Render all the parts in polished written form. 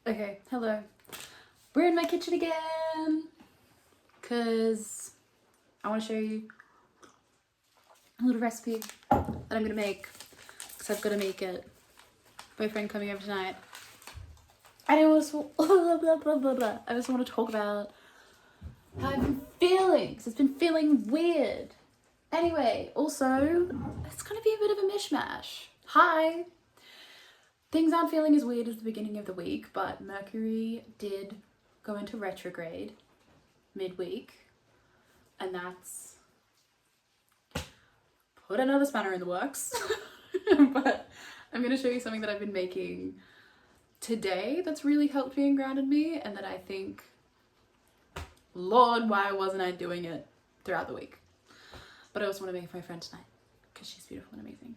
Okay, hello. We're in my kitchen again because I want to show you a little recipe that I'm going to make because I've got to make it. Boyfriend coming over tonight. I don't want to I just want to talk about how I've been feeling because it's been feeling weird. Anyway, also, it's going to be a bit of a mishmash. Hi! Things aren't feeling as weird as the beginning of the week, but Mercury did go into retrograde midweek, and that's put another spanner in the works. But I'm going to show you something that I've been making today that's really helped me and grounded me, and that I think, Lord, why wasn't I doing it throughout the week? But I also want to make it for my friend tonight because she's beautiful and amazing.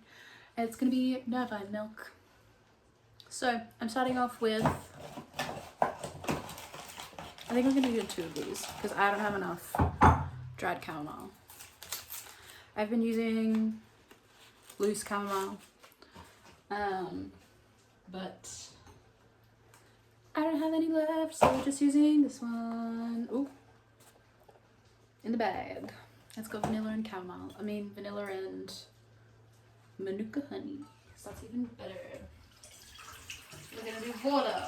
And it's going to be nervine milk. So I'm starting off with, I think I'm going to do 2 of these because I don't have enough dried chamomile. I've been using loose chamomile, but I don't have any left, so we're just using this one. Ooh, in the bag. It's got vanilla and chamomile. I mean vanilla and manuka honey, so that's even better. We're gonna do water.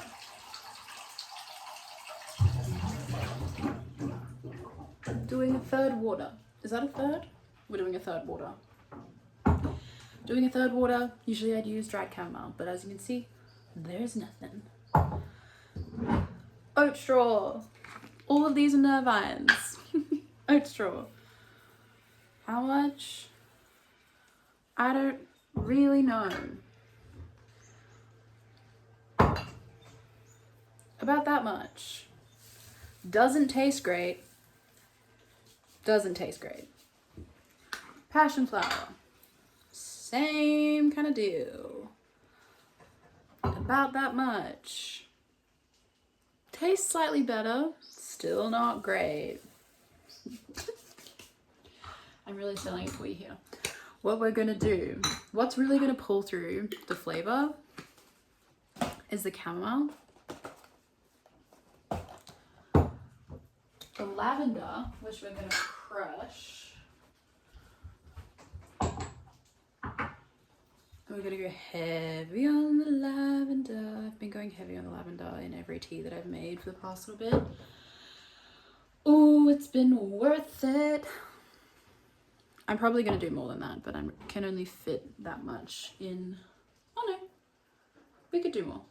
Doing a third water. Is that a third? We're doing a third water. Doing a third water, usually I'd use dried chamomile, but as you can see, there's nothing. Oat straw. All of these are nervines. Oat straw. How much? I don't really know. About that much. Doesn't taste great. Doesn't taste great. Passionflower. Same kind of deal. About that much. Tastes slightly better. Still not great. I'm really selling it for you here. What we're gonna do, what's really gonna pull through the flavor is the chamomile. The lavender, which we're gonna crush. We're gonna go heavy on the lavender. I've been going heavy on the lavender in every tea that I've made for the past little bit. Oh, it's been worth it. I'm probably gonna do more than that, but I can only fit that much in. Oh no, we could do more.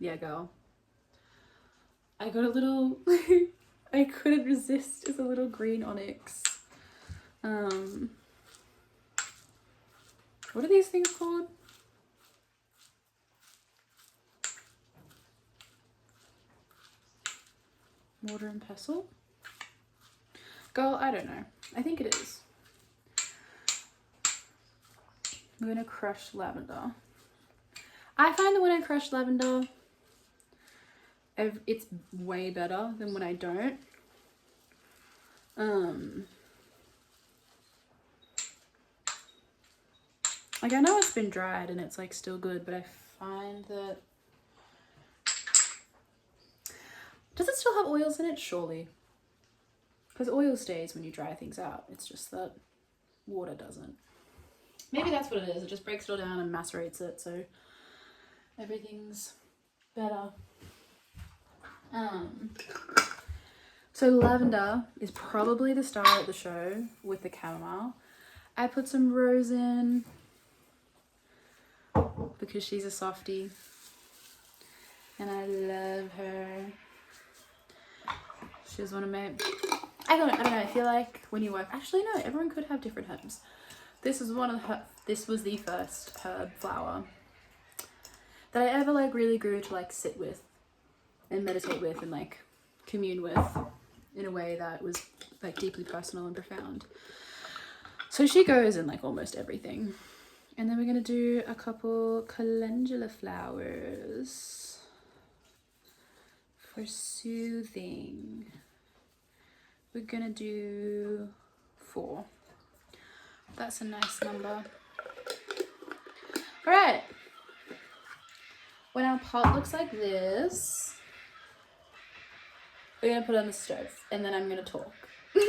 Yeah, girl. I got a little, I couldn't resist. It's a little green onyx. What are these things called? Mortar and pestle? Girl, I don't know. I think it is. I'm gonna crush lavender. I find that when I crush lavender, it's way better than when I don't. Like I know it's been dried and it's like still good, but I find that, does it still have oils in it? Surely. Because oil stays when you dry things out. It's just that water doesn't. Maybe that's what it is. It just breaks it all down and macerates it, so everything's better. So lavender is probably the star of the show with the chamomile. I put some rose in because she's a softie and I love her. She's one of my, I don't know, I feel like when you work, actually no, everyone could have different herbs. This is one of the, this was the first herb flower that I ever like really grew to like sit with and meditate with and like commune with in a way that was like deeply personal and profound. So she goes in like almost everything. And then we're gonna do a couple calendula flowers for soothing. We're gonna do 4. That's a nice number. Alright. When our pot looks like this, we're going to put it on the stove and then I'm going to talk. The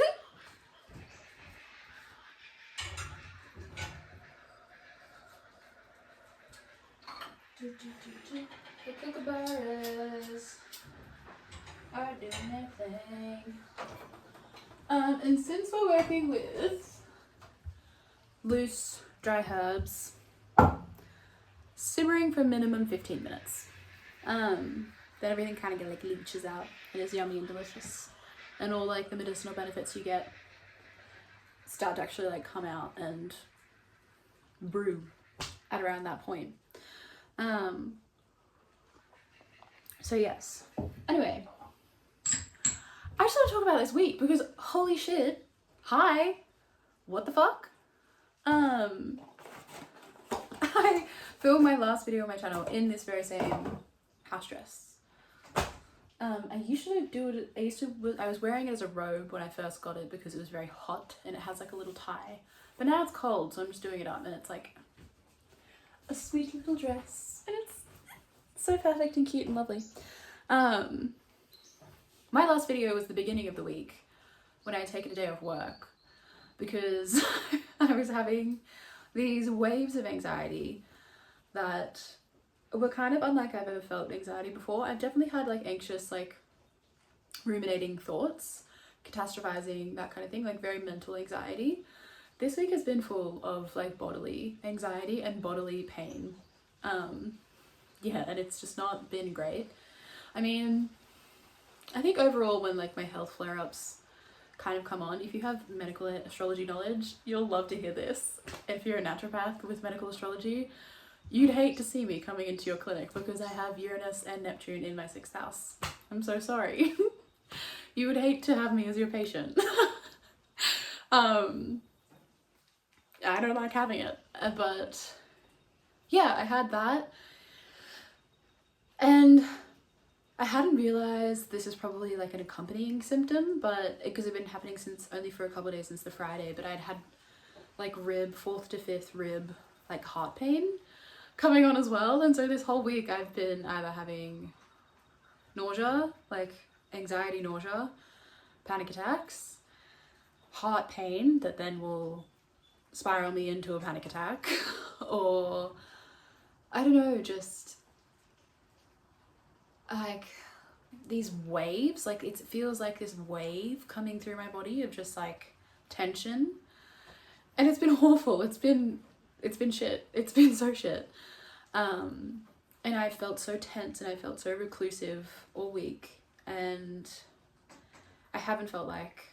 kookaburras are doing their thing. And since we're working with loose, dry herbs, simmering for minimum 15 minutes. Then everything kind of like leaches out and is yummy and delicious. And all like the medicinal benefits you get start to actually like come out and brew at around that point. So yes. Anyway, I just want to talk about this week because holy shit. Hi. What the fuck? I filmed my last video on my channel in this very same house dress. I usually do it, I was wearing it as a robe when I first got it because it was very hot and it has like a little tie. But now it's cold, so I'm just doing it up and it's like a sweet little dress. And it's so perfect and cute and lovely. My last video was the beginning of the week when I had taken a day off work because I was having these waves of anxiety that were kind of unlike I've ever felt anxiety before. I've definitely had like anxious, like ruminating thoughts, catastrophizing, that kind of thing, like very mental anxiety. This week has been full of like bodily anxiety and bodily pain. Yeah, and it's just not been great. I mean, I think overall when like my health flare-ups kind of come on, if you have medical astrology knowledge, you'll love to hear this. If you're a naturopath with medical astrology, you'd hate to see me coming into your clinic because I have Uranus and Neptune in my 6th house. I'm so sorry. You would hate to have me as your patient. I don't like having it, but yeah, I had that. And I hadn't realized this is probably like an accompanying symptom, but because it had been happening only for a couple of days since the Friday, but I'd had like 4th to 5th rib, like heart pain coming on as well. And so this whole week I've been either having nausea, like anxiety nausea, panic attacks, heart pain that then will spiral me into a panic attack, or I don't know, just like these waves, like it feels like this wave coming through my body of just like tension, and it's been awful. It's been shit. It's been so shit. And I felt so tense and I felt so reclusive all week, and I haven't felt like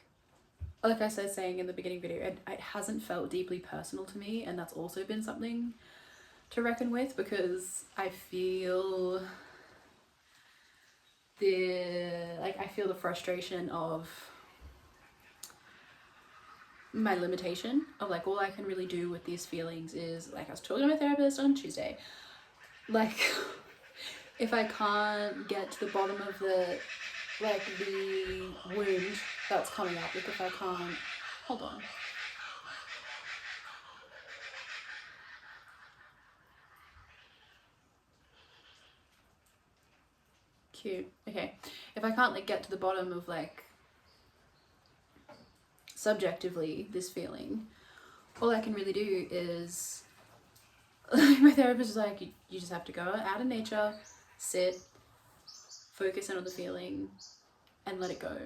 I said saying in the beginning video, it hasn't felt deeply personal to me, and that's also been something to reckon with because I feel I feel the frustration of my limitation of like all I can really do with these feelings is like I was talking to my therapist on Tuesday, like if I can't get to the bottom of the wound that's coming up, like if I can't, hold on. Cute. Okay, if I can't like get to the bottom of like subjectively this feeling, all I can really do is my therapist is like, you just have to go out in nature, sit, focus in on the feeling and let it go.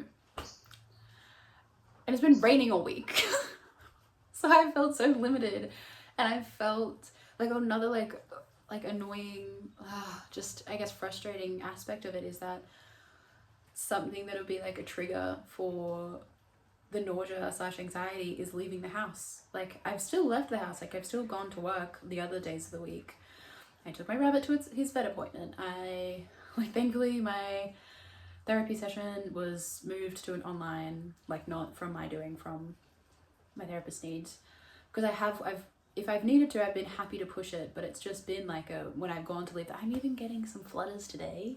And it's been raining all week. So I felt so limited, and I felt like another like annoying, just I guess frustrating aspect of it is that something that would be like a trigger for the nausea / anxiety is leaving the house. Like I've still left the house, like I've still gone to work the other days of the week. I took my rabbit to his vet appointment. Thankfully my therapy session was moved to an online, like not from my doing, from my therapist needs, because if I've needed to, I've been happy to push it, but it's just been like when I've gone to leave I'm even getting some flutters today.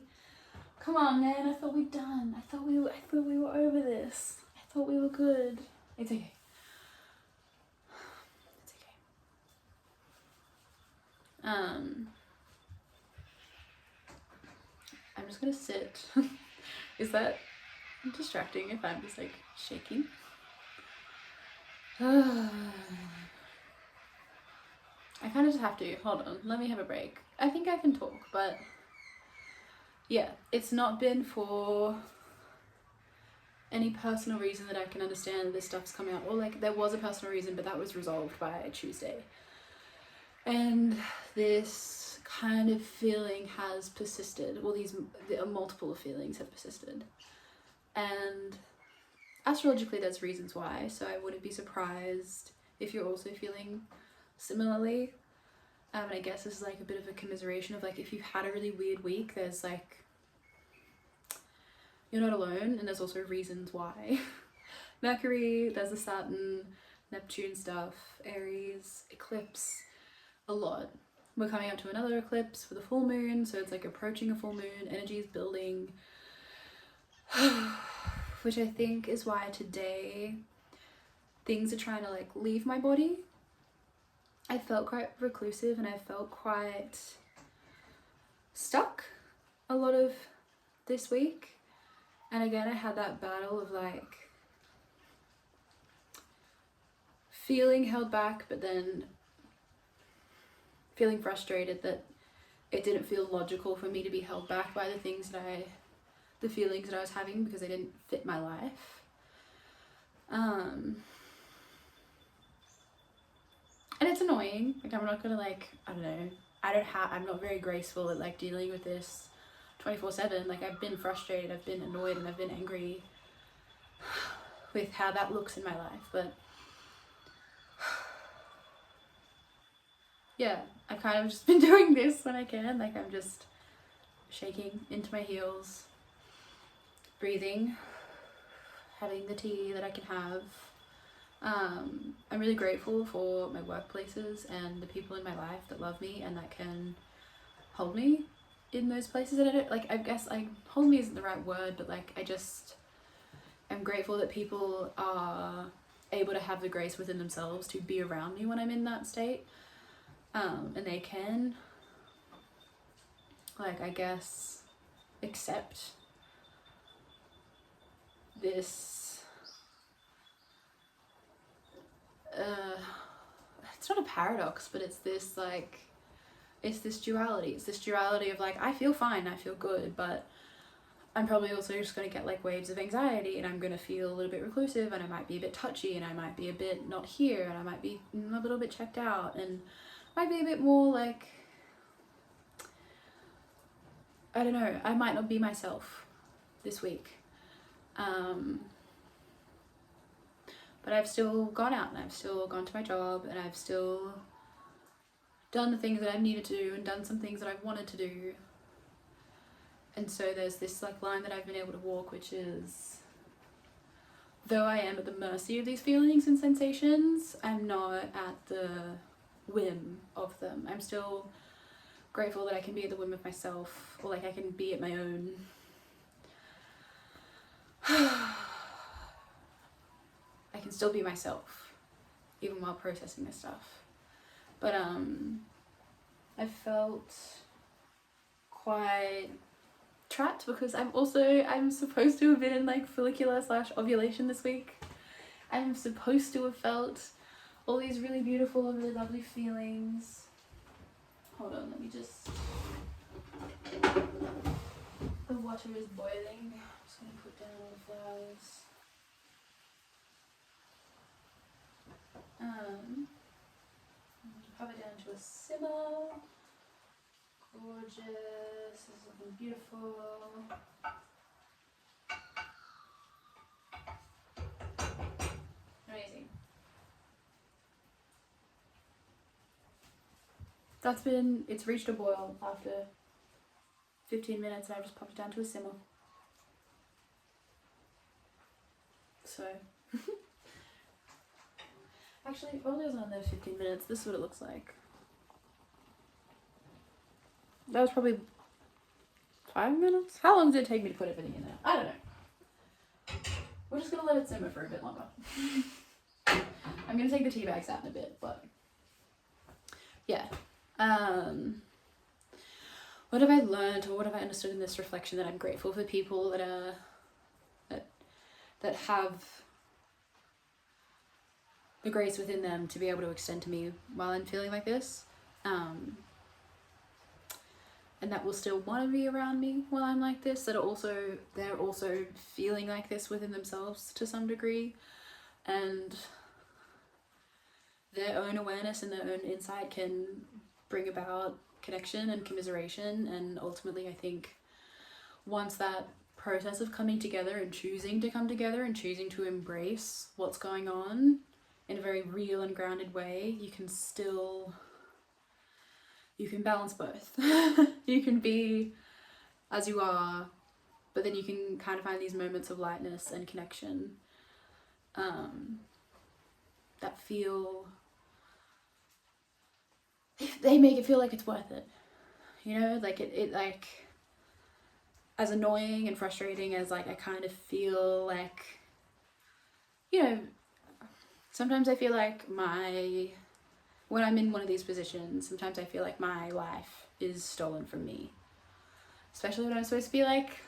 Come on, man, I thought we'd done. I thought we were over this. I thought we were good. It's okay. It's I'm just gonna sit. Is that distracting if I'm just like shaking? I kind of just have to. Hold on, let me have a break. I think I can talk, but yeah, it's not been for any personal reason that I can understand that this stuff's coming out. Or like there was a personal reason, but that was resolved by Tuesday. And this kind of feeling has persisted. Well, these multiple feelings have persisted. And astrologically there's reasons why, so I wouldn't be surprised if you're also feeling similarly. And I guess this is like a bit of a commiseration of like, if you've had a really weird week, there's like, you're not alone, and there's also reasons why. Mercury, there's the Saturn, Neptune stuff, Aries, eclipse, a lot. We're coming up to another eclipse for the full moon, so it's like approaching a full moon, energy is building. Which I think is why today things are trying to like leave my body. I felt quite reclusive and I felt quite stuck a lot of this week. And again, I had that battle of like feeling held back, but then feeling frustrated that it didn't feel logical for me to be held back by the things that the feelings that I was having, because they didn't fit my life. And it's annoying. Like, I'm not gonna like, I don't know, I'm not very graceful at like dealing with this 24/7. Like, I've been frustrated, I've been annoyed, and I've been angry with how that looks in my life, but yeah, I've kind of just been doing this when I can. Like, I'm just shaking into my heels, breathing, having the tea that I can have. I'm really grateful for my workplaces and the people in my life that love me and that can hold me in those places that I don't, like, I guess like hold me isn't the right word, but like I just am grateful that people are able to have the grace within themselves to be around me when I'm in that state. And they can, like, I guess, accept this, it's not a paradox, but it's this, like, it's this duality. It's this duality of, like, I feel fine, I feel good, but I'm probably also just going to get, like, waves of anxiety, and I'm going to feel a little bit reclusive, and I might be a bit touchy, and I might be a bit not here, and I might be a little bit checked out, and might be a bit more, like, I don't know, I might not be myself this week. But I've still gone out and I've still gone to my job and I've still done the things that I've needed to do and done some things that I've wanted to do. And so there's this like line that I've been able to walk, which is, though I am at the mercy of these feelings and sensations, I'm not at the whim of them. I'm still grateful that I can be at the whim of myself, or like I can be at my own I can still be myself even while processing this stuff. But I felt quite trapped because I'm supposed to have been in like follicular/ovulation this week. I'm supposed to have felt all these really beautiful and really lovely feelings. Hold on, let me just, the water is boiling. I'm just gonna put down all the flowers. Pop it down to a simmer. Gorgeous, this is looking beautiful. Amazing. It's reached a boil after 15 minutes and I just popped it down to a simmer. So, actually, while it was on there 15 minutes, this is what it looks like. That was probably 5 minutes? How long did it take me to put everything in there? I don't know. We're just gonna let it simmer for a bit longer. I'm gonna take the tea bags out in a bit, but yeah. What have I learned, or what have I understood in this reflection? That I'm grateful for people that are that have the grace within them to be able to extend to me while I'm feeling like this, and that will still want to be around me while I'm like this, that are they're also feeling like this within themselves to some degree, and their own awareness and their own insight can bring about connection and commiseration. And ultimately, I think once that process of coming together and choosing to come together and choosing to embrace what's going on in a very real and grounded way, you can balance both. You can be as you are, but then you can kind of find these moments of lightness and connection that feel, they make it feel like it's worth it, you know, like it like, as annoying and frustrating as like I kind of feel like, you know, sometimes I feel like when I'm in one of these positions, sometimes I feel like my life is stolen from me, especially when I'm supposed to be like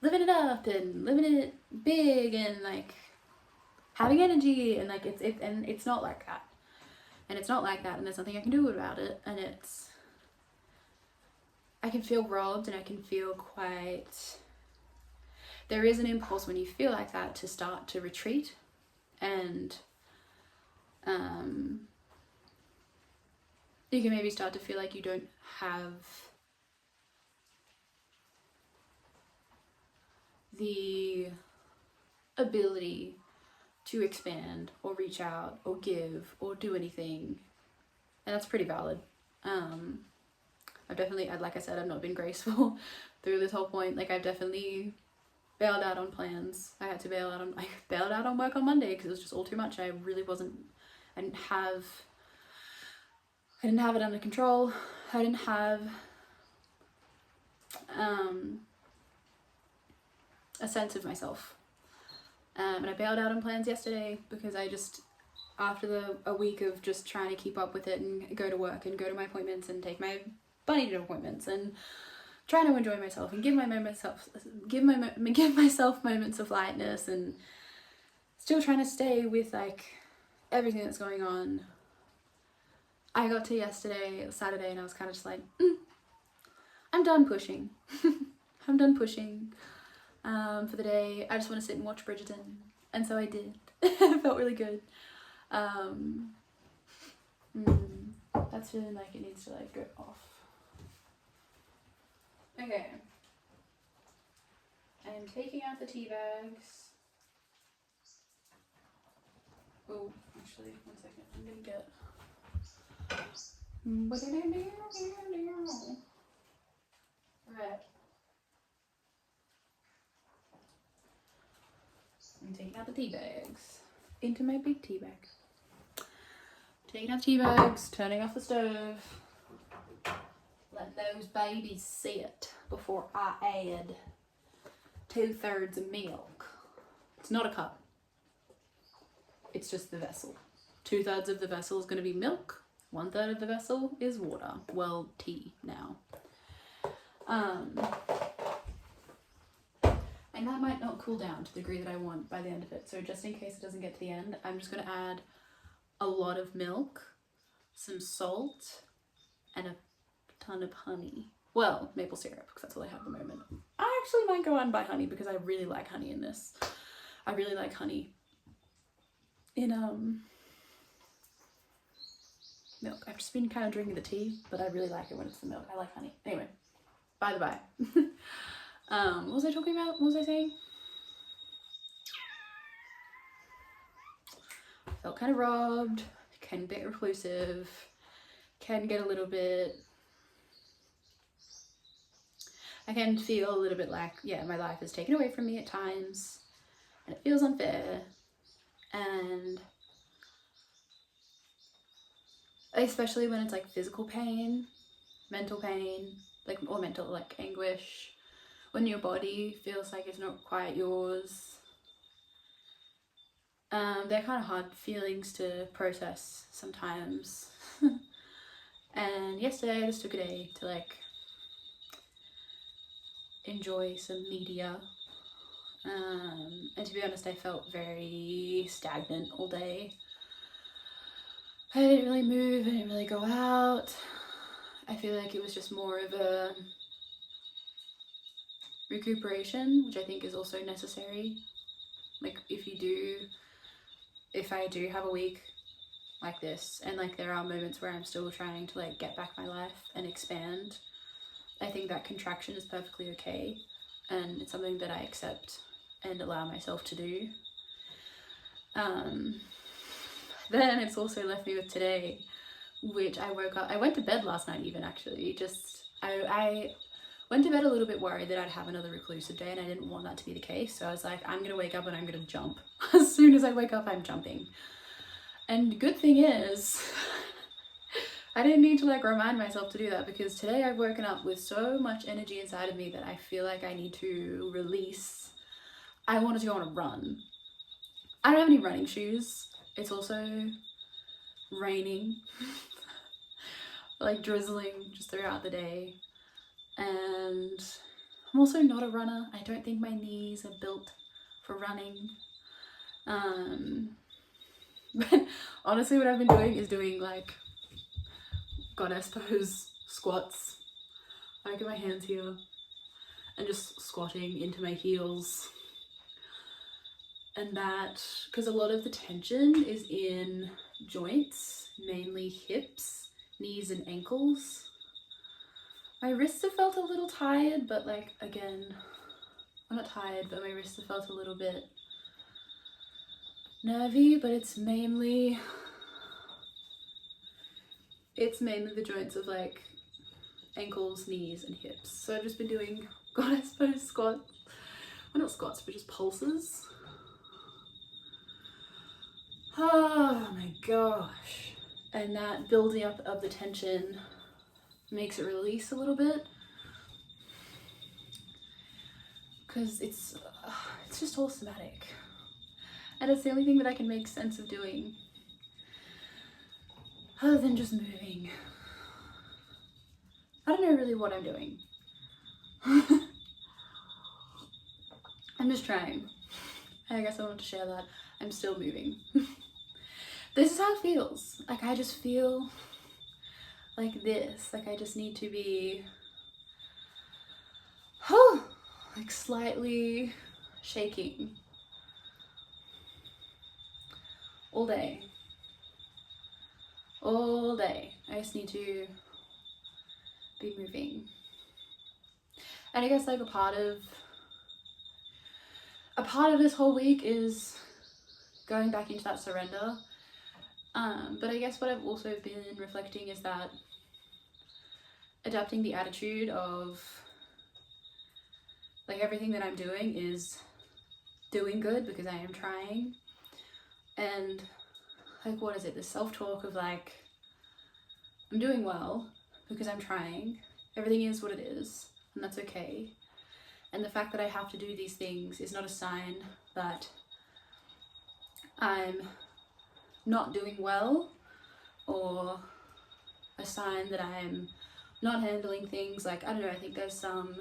living it up and living it big and like having energy, and like it's not like that. And it's not like that, and there's nothing I can do about it, and I can feel robbed, and I can feel there is an impulse when you feel like that to start to retreat, and you can maybe start to feel like you don't have the ability to expand or reach out or give or do anything, and that's pretty valid. I've definitely, like I said, I've not been graceful through this whole point. Like I've definitely bailed out on plans. I bailed out on work on Monday because it was just all too much. I didn't have it under control. I didn't have a sense of myself. And I bailed out on plans yesterday because I just, after a week of just trying to keep up with it and go to work and go to my appointments and take my bunny to appointments and trying to enjoy myself and give myself moments of lightness, and still trying to stay with like everything that's going on, I got to Saturday, and I was kind of just like, I'm done pushing. I'm done pushing for the day. I just want to sit and watch Bridgerton. And so I did. It felt really good. That's feeling like it needs to like go off. Okay. I'm taking out the tea bags. Oh, actually, one second. I'm gonna get. Alright. I'm taking out the tea bags into my big tea bag. Taking out the tea bags, turning off the stove. Let those babies sit before I add 2/3 of milk. It's not a cup. It's just the vessel. 2/3 of the vessel is going to be milk. 1/3 of the vessel is water. Well, tea now. And that might not cool down to the degree that I want by the end of it. So just in case it doesn't get to the end, I'm just going to add a lot of milk, some salt, and a ton of honey. Well, maple syrup, because that's all I have at the moment. I actually might go out and buy honey because I really like honey in this. I really like honey in milk. I've just been kind of drinking the tea, but I really like it when it's the milk. I like honey. Anyway, by the by. What was I talking about? What was I saying? Felt kind of robbed, can be reclusive, can get a little bit, I can feel a little bit like, yeah, my life is taken away from me at times, and it feels unfair, and especially when it's like physical pain, mental pain, like, or mental like anguish, when your body feels like it's not quite yours. They're kind of hard feelings to process sometimes. And yesterday I just took a day to like enjoy some media. And to be honest, I felt very stagnant all day. I didn't really move, I didn't really go out. I feel like it was just more of a recuperation, which I think is also necessary. Like if I do have a week like this, and like there are moments where I'm still trying to like get back my life and expand, I think that contraction is perfectly okay, and it's something that I accept and allow myself to do. Then it's also left me with today, which I woke up, I went to bed last night even actually, I went to bed a little bit worried that I'd have another reclusive day, and I didn't want that to be the case. So I was like, I'm gonna wake up and I'm gonna jump. As soon as I wake up, I'm jumping. And good thing is, I didn't need to like remind myself to do that, because today I've woken up with so much energy inside of me that I feel like I need to release. I wanted to go on a run. I don't have any running shoes. It's also raining, like drizzling just throughout the day. And I'm also not a runner. I don't think my knees are built for running. But honestly, what I've been doing is doing like goddess pose squats. I get my hands here and just squatting into my heels. And that, because a lot of the tension is in joints, mainly hips, knees and ankles. My wrists have felt a little tired, but like, again, I'm not tired, but my wrists have felt a little bit nervy, but it's mainly the joints of like ankles, knees and hips. So I've just been doing goddess pose squats. Well, not squats, but just pulses. Oh my gosh. And that building up of the tension makes it release a little bit, because it's just all somatic, and it's the only thing that I can make sense of doing other than just moving. I don't know really what I'm doing. I'm just trying. I guess I want to share that I'm still moving. This is how it feels. Like I just feel like this, like I just need to be like slightly shaking all day. I just need to be moving. And I guess like a part of this whole week is going back into that surrender. But I guess what I've also been reflecting is that adapting the attitude of like everything that I'm doing is doing good because I am trying. And like, what is it? The self-talk of like, I'm doing well because I'm trying. Everything is what it is, and that's okay. And the fact that I have to do these things is not a sign that I'm not doing well, or a sign that I'm not handling things. Like, I don't know, I think there's some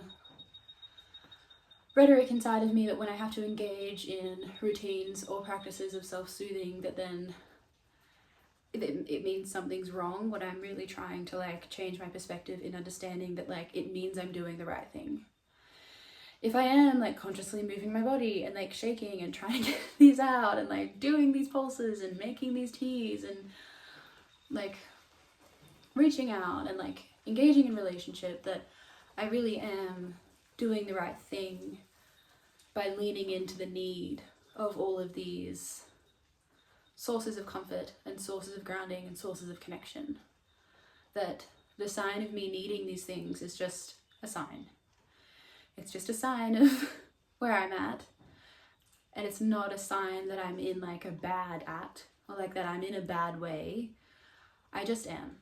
rhetoric inside of me that when I have to engage in routines or practices of self-soothing, that then it means something's wrong, when I'm really trying to like change my perspective in understanding that like it means I'm doing the right thing. If I am like consciously moving my body and like shaking and trying to get these out and like doing these pulses and making these teas and like reaching out and like engaging in relationship, that I really am doing the right thing by leaning into the need of all of these sources of comfort and sources of grounding and sources of connection. That the sign of me needing these things is just a sign. It's just a sign of where I'm at, and it's not a sign that I'm in like a bad at, or like that I'm in a bad way. I just am,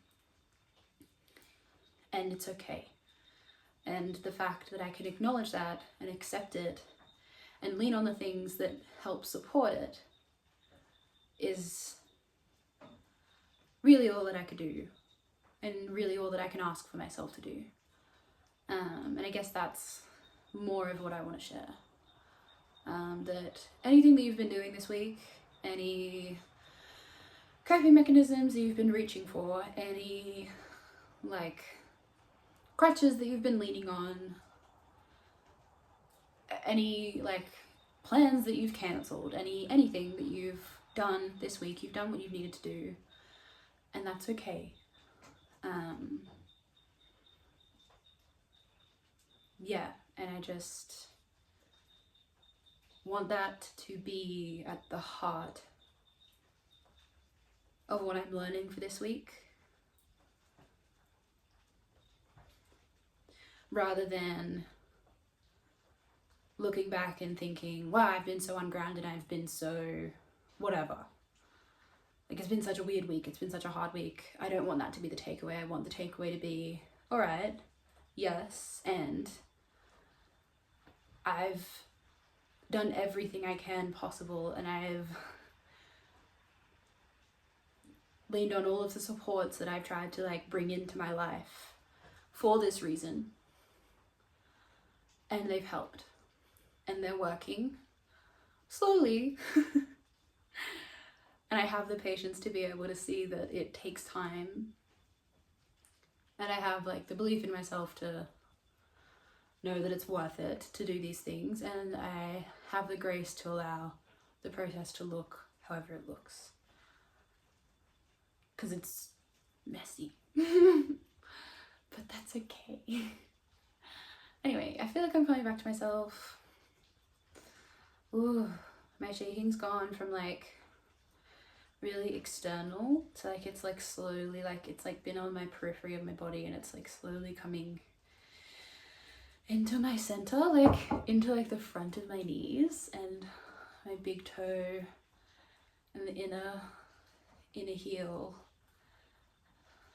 and it's okay. And the fact that I can acknowledge that and accept it and lean on the things that help support it is really all that I could do. and really all that I can ask for myself to do. And I guess that's more of what I want to share. That anything that you've been doing this week, any coping mechanisms that you've been reaching for, any like crutches that you've been leaning on, any like plans that you've cancelled, anything that you've done this week, you've done what you've needed to do, and that's okay. Yeah, and I just want that to be at the heart of what I'm learning for this week, rather than looking back and thinking, wow, I've been so ungrounded, I've been so whatever. Like, it's been such a weird week, it's been such a hard week. I don't want that to be the takeaway. I want the takeaway to be, all right, yes, and I've done everything I can possible, and I've leaned on all of the supports that I've tried to like bring into my life for this reason, and they've helped, and they're working slowly. And I have the patience to be able to see that it takes time, and I have like the belief in myself to know that it's worth it to do these things, and I have the grace to allow the process to look however it looks, because it's messy. But that's okay. Anyway, I feel like I'm coming back to myself. Ooh, my shaking's gone from like really external to like, it's like slowly, like it's like been on my periphery of my body, and it's like slowly coming into my center, like into like the front of my knees and my big toe and the inner heel,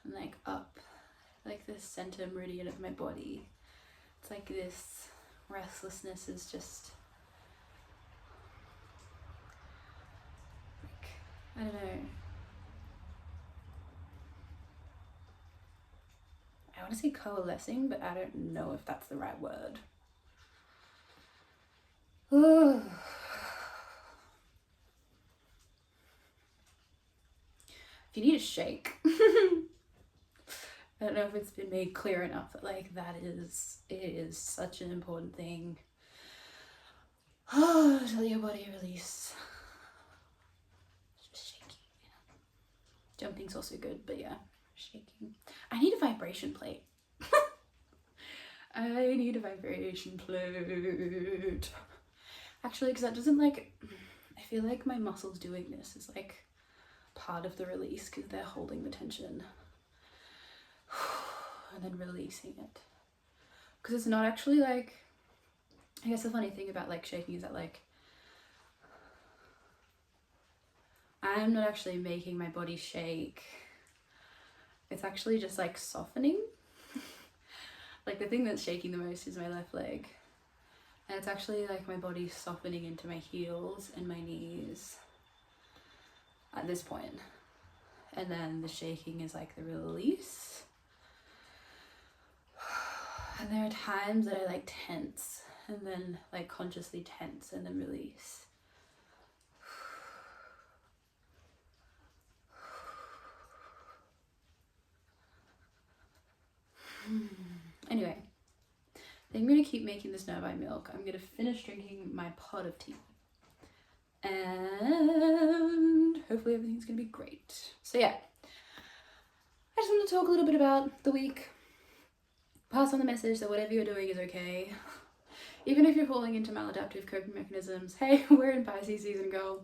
and like up like the center meridian of my body. It's like this restlessness is just like, I don't know, I want to say coalescing, but I don't know if that's the right word. Ooh. If you need a shake, I don't know if it's been made clear enough that like it is such an important thing. Oh, to let your body release. Just shaking. Jumping's also good, but yeah, shaking. I need a vibration plate. I need a vibration plate. Actually, because that doesn't like, I feel like my muscles doing this is like part of the release, because they're holding the tension and then releasing it. Because it's not actually like, I guess the funny thing about like shaking is that like I'm not actually making my body shake. It's actually just like softening. Like the thing that's shaking the most is my left leg, and it's actually like my body softening into my heels and my knees at this point. And then the shaking is like the release. And there are times that I like tense and then like consciously tense and then release. Anyway, I think I'm going to keep making this nervine milk. I'm going to finish drinking my pot of tea, and hopefully everything's going to be great. So yeah, I just want to talk a little bit about the week. Pass on the message that whatever you're doing is okay. Even if you're falling into maladaptive coping mechanisms, hey, we're in Pisces season, girl.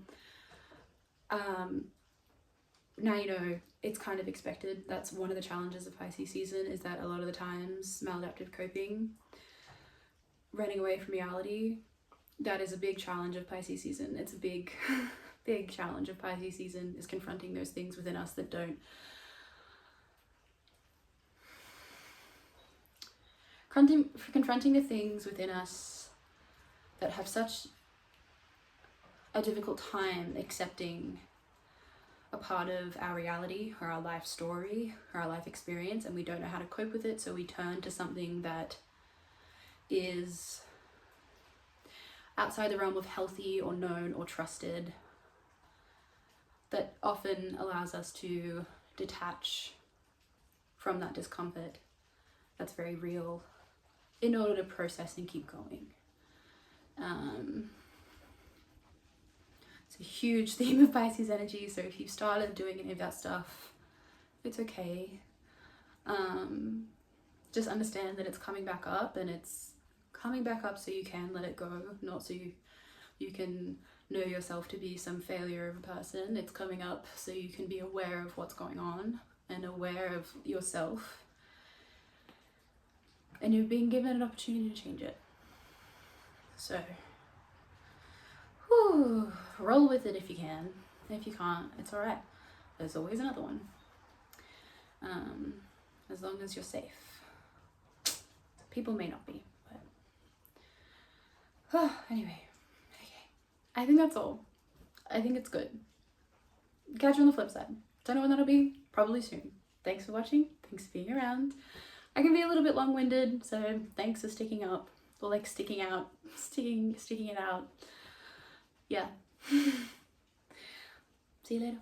Now you know, it's kind of expected. That's one of the challenges of Pisces season, is that a lot of the times maladaptive coping, running away from reality, that is a big challenge of Pisces season. It's a big, big challenge of Pisces season, is confronting those things within us that don't confronting the things within us that have such a difficult time accepting a part of our reality or our life story or our life experience, and we don't know how to cope with it, so we turn to something that is outside the realm of healthy or known or trusted, that often allows us to detach from that discomfort that's very real in order to process and keep going. It's a huge theme of Pisces energy, so if you've started doing any of that stuff, it's okay. Just understand that it's coming back up, and it's coming back up so you can let it go, not so you can know yourself to be some failure of a person. It's coming up so you can be aware of what's going on and aware of yourself, and you're being given an opportunity to change it. So whew, roll with it if you can. If you can't, it's all right. There's always another one. As long as you're safe. People may not be, but anyway, okay. I think that's all. I think it's good. Catch you on the flip side. Don't know when that'll be. Probably soon. Thanks for watching. Thanks for being around. I can be a little bit long-winded, so thanks for sticking up, or like sticking it out. Yeah. See you later.